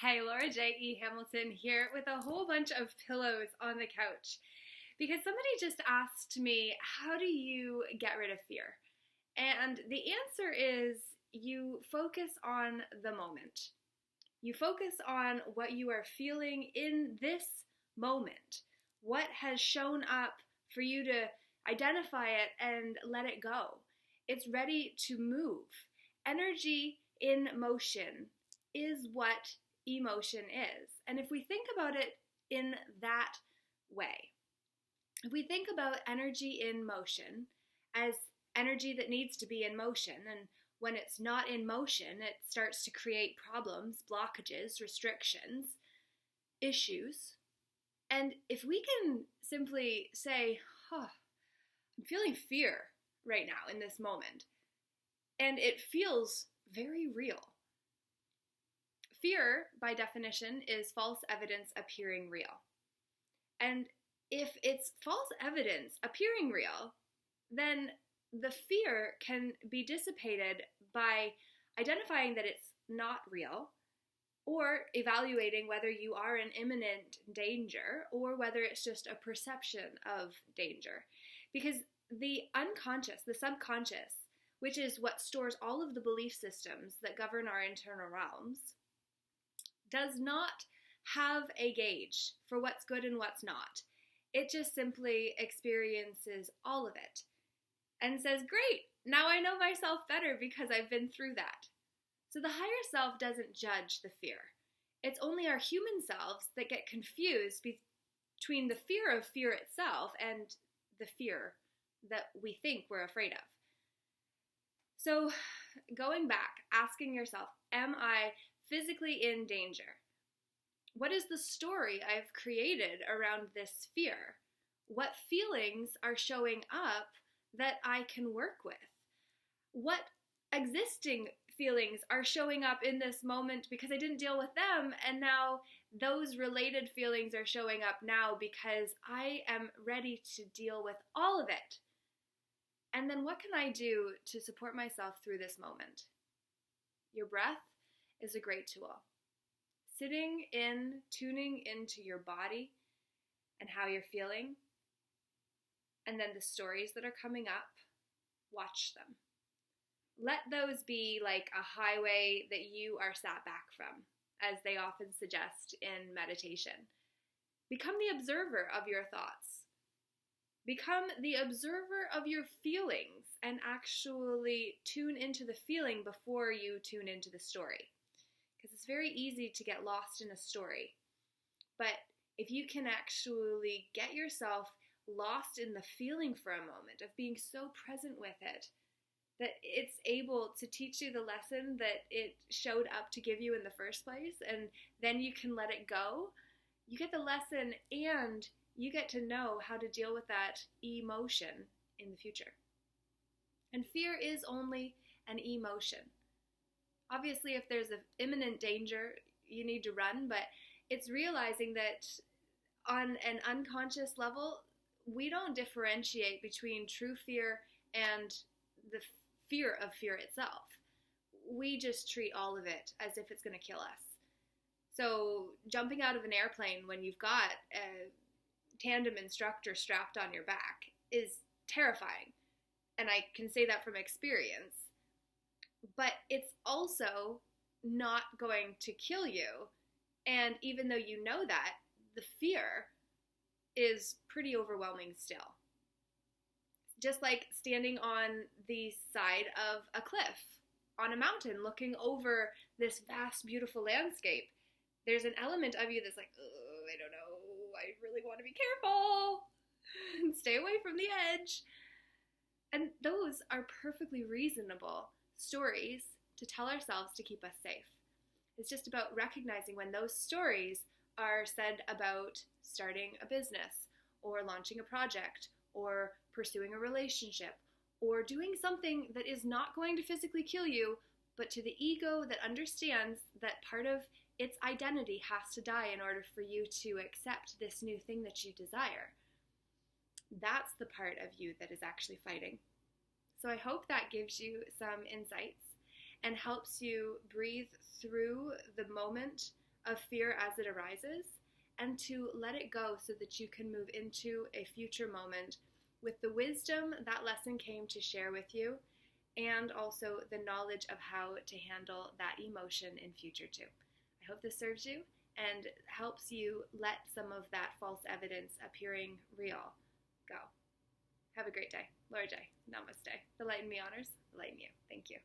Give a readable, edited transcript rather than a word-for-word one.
Hey, Laura J.E. Hamilton here with a whole bunch of pillows on the couch because somebody just asked me, how do you get rid of fear? And the answer is you focus on the moment. You focus on what you are feeling in this moment, what has shown up for you to identify it and let it go. It's ready to move. Energy in motion is what emotion is. And if we think about it in that way, if we think about energy in motion as energy that needs to be in motion, and when it's not in motion, it starts to create problems, blockages, restrictions, issues. And if we can simply say, I'm feeling fear right now in this moment, and it feels very real. Fear, by definition, is false evidence appearing real. And if it's false evidence appearing real, then the fear can be dissipated by identifying that it's not real, or evaluating whether you are in imminent danger or whether it's just a perception of danger. Because the unconscious, the subconscious, which is what stores all of the belief systems that govern our internal realms, does not have a gauge for what's good and what's not. It just simply experiences all of it and says, great, now I know myself better because I've been through that. So the higher self doesn't judge the fear. It's only our human selves that get confused between the fear of fear itself and the fear that we think we're afraid of. So going back, asking yourself, am I physically in danger? What is the story I've created around this fear? What feelings are showing up that I can work with? What existing feelings are showing up in this moment because I didn't deal with them, and now those related feelings are showing up now because I am ready to deal with all of it? And then what can I do to support myself through this moment? Your breath is a great tool. Sitting in, tuning into your body and how you're feeling, and then the stories that are coming up, watch them. Let those be like a highway that you are sat back from, as they often suggest in meditation. Become the observer of your thoughts. Become the observer of your feelings and actually tune into the feeling before you tune into the story. Because it's very easy to get lost in a story. But if you can actually get yourself lost in the feeling for a moment, of being so present with it, that it's able to teach you the lesson that it showed up to give you in the first place, and then you can let it go, you get the lesson and you get to know how to deal with that emotion in the future. And fear is only an emotion. Obviously, if there's an imminent danger, you need to run, but it's realizing that on an unconscious level, we don't differentiate between true fear and the fear of fear itself. We just treat all of it as if it's going to kill us. So jumping out of an airplane when you've got a tandem instructor strapped on your back is terrifying. And I can say that from experience. But it's also not going to kill you. And even though you know that, the fear is pretty overwhelming still. Just like standing on the side of a cliff, on a mountain, looking over this vast, beautiful landscape, there's an element of you that's like, oh, I don't know, I really want to be careful and stay away from the edge. And those are perfectly reasonable stories to tell ourselves to keep us safe. It's just about recognizing when those stories are said about starting a business or launching a project or pursuing a relationship or doing something that is not going to physically kill you, but to the ego that understands that part of its identity has to die in order for you to accept this new thing that you desire. That's the part of you that is actually fighting. So I hope that gives you some insights and helps you breathe through the moment of fear as it arises and to let it go so that you can move into a future moment with the wisdom that lesson came to share with you, and also the knowledge of how to handle that emotion in future too. I hope this serves you and helps you let some of that false evidence appearing real go. Have a great day. Laura J. Namaste. The light in me honors the light in you. Thank you.